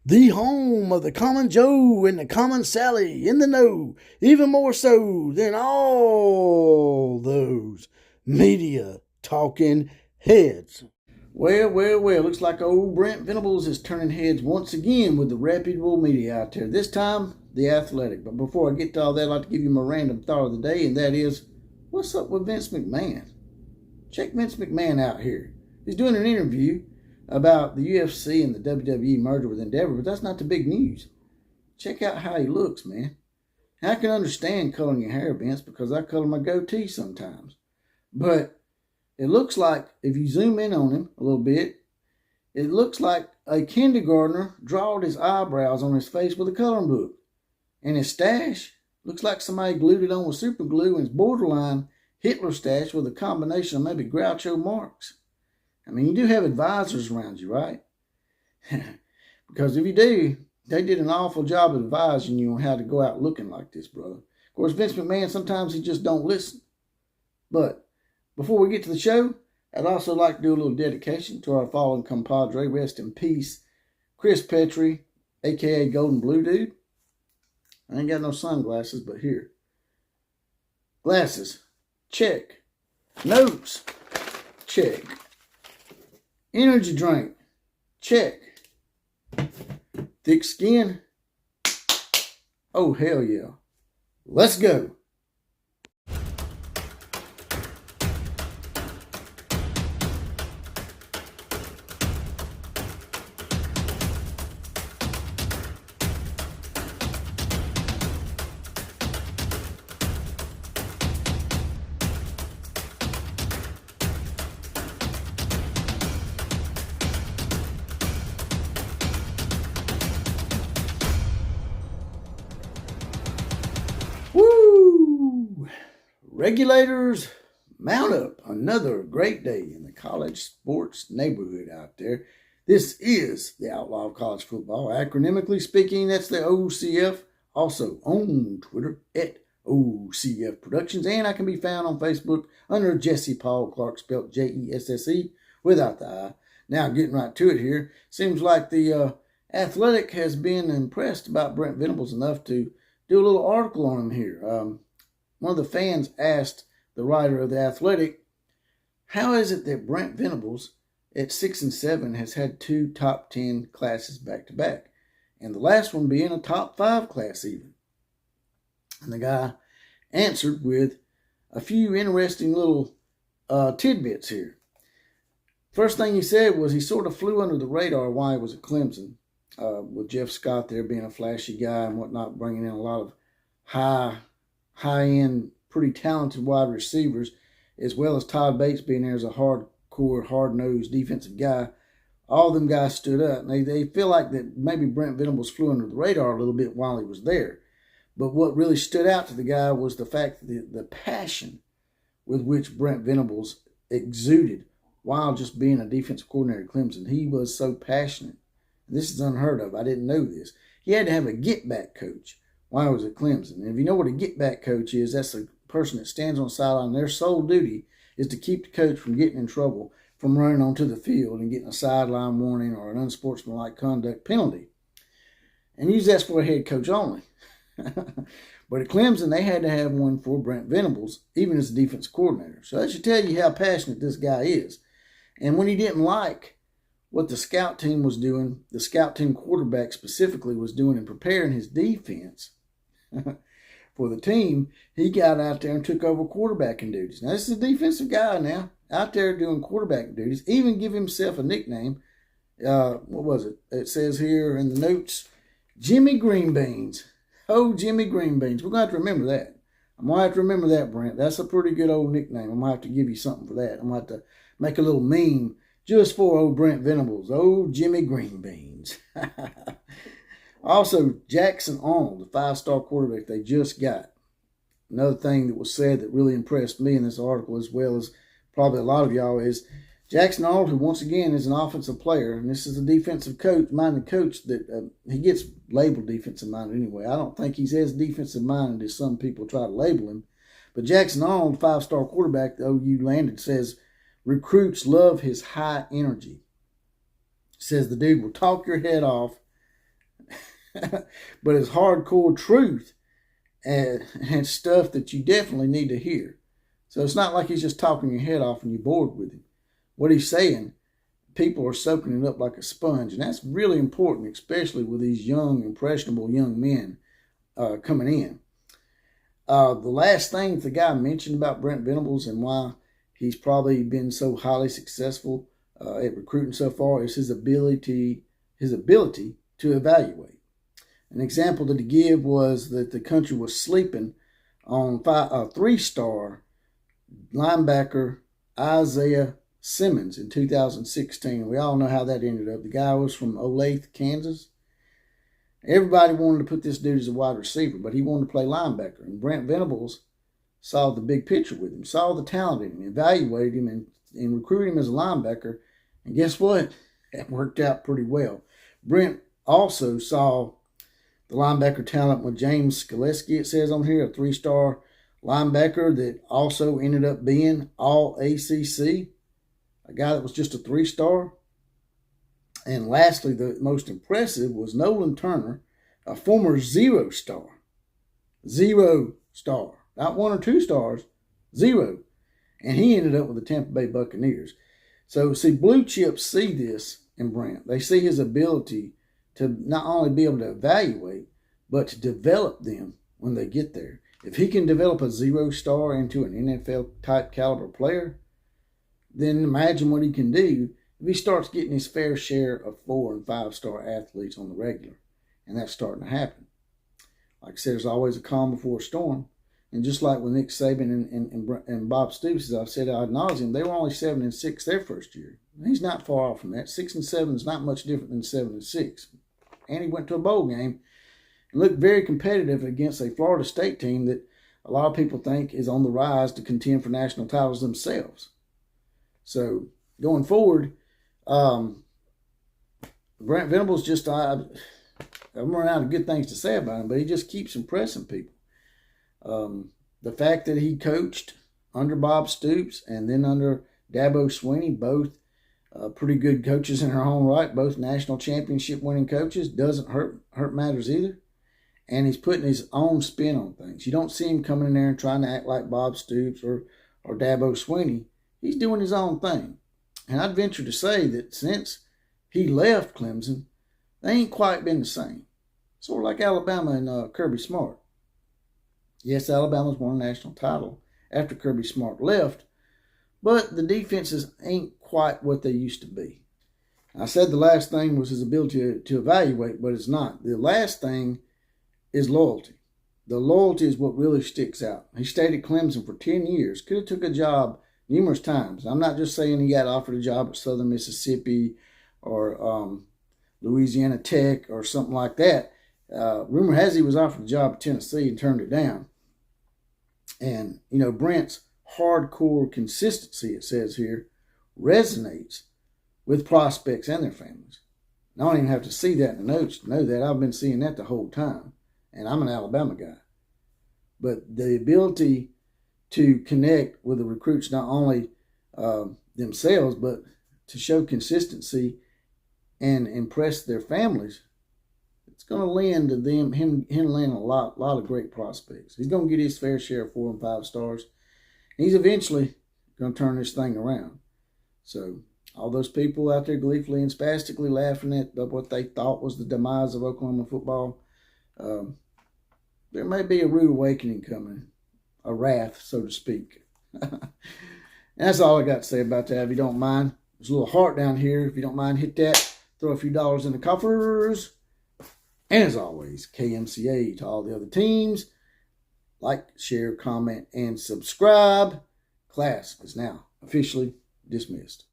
The home of the common Joe and the common Sally in the know, even more so than all those media talking heads. Well, looks like old Brent Venables is turning heads once again with the reputable media out there. This time, The Athletic. But before I get to all that, I'd like to give you my random thought of the day, and that is, what's up with Vince McMahon? Check Vince McMahon out here. He's doing an interview about the UFC and the WWE merger with Endeavor, but that's not the big news. Check out how he looks, man. I can understand coloring your hair, Vince, because I color my goatee sometimes. But it looks like, if you zoom in on him a little bit, it looks like a kindergartner drawed his eyebrows on his face with a coloring book. And his stash looks like somebody glued it on with super glue, and it's borderline Hitler stash with a combination of maybe Groucho Marx. I mean, you do have advisors around you, right? Because if you do, they did an awful job advising you on how to go out looking like this, brother. Of course, Vince McMahon, sometimes he just don't listen. But before we get to the show, I'd also like to do a little dedication to our fallen compadre, rest in peace, Chris Petrie, a.k.a. Golden Blue Dude. I ain't got no sunglasses, but here. Glasses, check. Notes, check. Energy drink, check. Thick skin, oh hell yeah. Let's go. Woo! Regulators, mount up. Another great day in the college sports neighborhood out there. This is the Outlaw of College Football. Acronymically speaking, that's the OCF. Also on Twitter at OCF Productions. And I can be found on Facebook under Jesse Paul Clark, spelled Jesse without the I. Now, getting right to it here. Seems like the Athletic has been impressed about Brent Venables enough to do a little article on him here. One of the fans asked the writer of The Athletic, how is it that Brent Venables at 6 and 7 has had 2 top 10 classes back to back, and the last one being a top 5 class even? And the guy answered with a few interesting little tidbits here. First thing he said was he sort of flew under the radar while he was at Clemson, with Jeff Scott there being a flashy guy and whatnot, bringing in a lot of high-end, pretty talented wide receivers, as well as Todd Bates being there as a hardcore, hard-nosed defensive guy. All of them guys stood up. And they feel like that maybe Brent Venables flew under the radar a little bit while he was there. But what really stood out to the guy was the fact that the passion with which Brent Venables exuded while just being a defensive coordinator at Clemson. He was so passionate. This is unheard of. I didn't know this. He had to have a get-back coach while he was at Clemson. And if you know what a get-back coach is, that's a person that stands on the sideline. Their sole duty is to keep the coach from getting in trouble, from running onto the field and getting a sideline warning or an unsportsmanlike conduct penalty. And usually that's for a head coach only. But at Clemson, they had to have one for Brent Venables, even as a defense coordinator. So that should tell you how passionate this guy is. And when he didn't like what the scout team was doing, the scout team quarterback specifically was doing in preparing his defense for the team, he got out there and took over quarterbacking duties. Now, this is a defensive guy now, out there doing quarterback duties, even give himself a nickname. What was it? It says here in the notes, Jimmy Greenbeans. Oh, Jimmy Greenbeans. We're going to have to remember that. I'm going to have to remember that, Brent. That's a pretty good old nickname. I'm going to have to give you something for that. I'm going to have to make a little meme just for old Brent Venables. Old Jimmy Greenbeans. Also, Jackson Arnold, the 5-star quarterback they just got. Another thing that was said that really impressed me in this article, as well as probably a lot of y'all, is Jackson Arnold, who once again is an offensive player, and this is a defensive minded coach that he gets labeled defensive minded anyway. I don't think he's as defensive minded as some people try to label him. But Jackson Arnold, 5-star quarterback the OU landed, says recruits love his high energy. Says the dude will talk your head off but it's hardcore truth and stuff that you definitely need to hear. So it's not like he's just talking your head off and you're bored with him. What he's saying, people are soaking it up like a sponge, and that's really important, especially with these young, impressionable young men coming in. The last thing the guy mentioned about Brent Venables and why he's probably been so highly successful at recruiting so far is his ability to evaluate. An example that he gave was that the country was sleeping on a 3-star linebacker Isaiah Simmons in 2016. We all know how that ended up. The guy was from Olathe, Kansas. Everybody wanted to put this dude as a wide receiver, but he wanted to play linebacker. And Brent Venables saw the big picture with him, saw the talent in him, evaluated him, and recruited him as a linebacker. And guess what? That worked out pretty well. Brent also saw the linebacker talent with James Skaleski, it says on here, a 3-star linebacker that also ended up being all ACC, a guy that was just a 3-star. And lastly, the most impressive was Nolan Turner, a former 0-star. 0-star. Not 1 or 2 stars, 0. And he ended up with the Tampa Bay Buccaneers. So, see, blue chips see this in Brent. They see his ability to not only be able to evaluate, but to develop them when they get there. If he can develop a 0-star into an NFL-type caliber player, then imagine what he can do if he starts getting his fair share of 4- and 5-star athletes on the regular. And that's starting to happen. Like I said, there's always a calm before a storm. And just like with Nick Saban and Bob Stoops, as I've said ad nauseum, they were only 7-6 their first year. He's not far off from that. 6-7 is not much different than 7-6. And he went to a bowl game and looked very competitive against a Florida State team that a lot of people think is on the rise to contend for national titles themselves. So going forward, Brent Venables just, I'm running out of good things to say about him, but he just keeps impressing people. The fact that he coached under Bob Stoops and then under Dabo Swinney, both pretty good coaches in their own right, both national championship winning coaches, doesn't hurt matters either. And he's putting his own spin on things. You don't see him coming in there and trying to act like Bob Stoops or Dabo Swinney. He's doing his own thing. And I'd venture to say that since he left Clemson, they ain't quite been the same. Sort of like Alabama and Kirby Smart. Yes, Alabama's won a national title after Kirby Smart left, but the defenses ain't quite what they used to be. I said the last thing was his ability to evaluate, but it's not. The last thing is loyalty. The loyalty is what really sticks out. He stayed at Clemson for 10 years. Could have took a job numerous times. I'm not just saying he got offered a job at Southern Mississippi or Louisiana Tech or something like that. Rumor has he was offered a job at Tennessee and turned it down. And, Brent's hardcore consistency, it says here, resonates with prospects and their families. I don't even have to see that in the notes to know that. I've been seeing that the whole time. And I'm an Alabama guy. But the ability to connect with the recruits, not only themselves, but to show consistency and impress their families, it's going to lend to him landing a lot of great prospects. He's going to get his fair share of 4 and 5 stars. He's eventually going to turn this thing around. So all those people out there gleefully and spastically laughing at what they thought was the demise of Oklahoma football, there may be a rude awakening coming, a wrath, so to speak. And that's all I got to say about that. If you don't mind, there's a little heart down here. If you don't mind, hit that. Throw a few dollars in the coffers. And as always, KMCA to all the other teams. Like, share, comment, and subscribe. Class is now officially dismissed.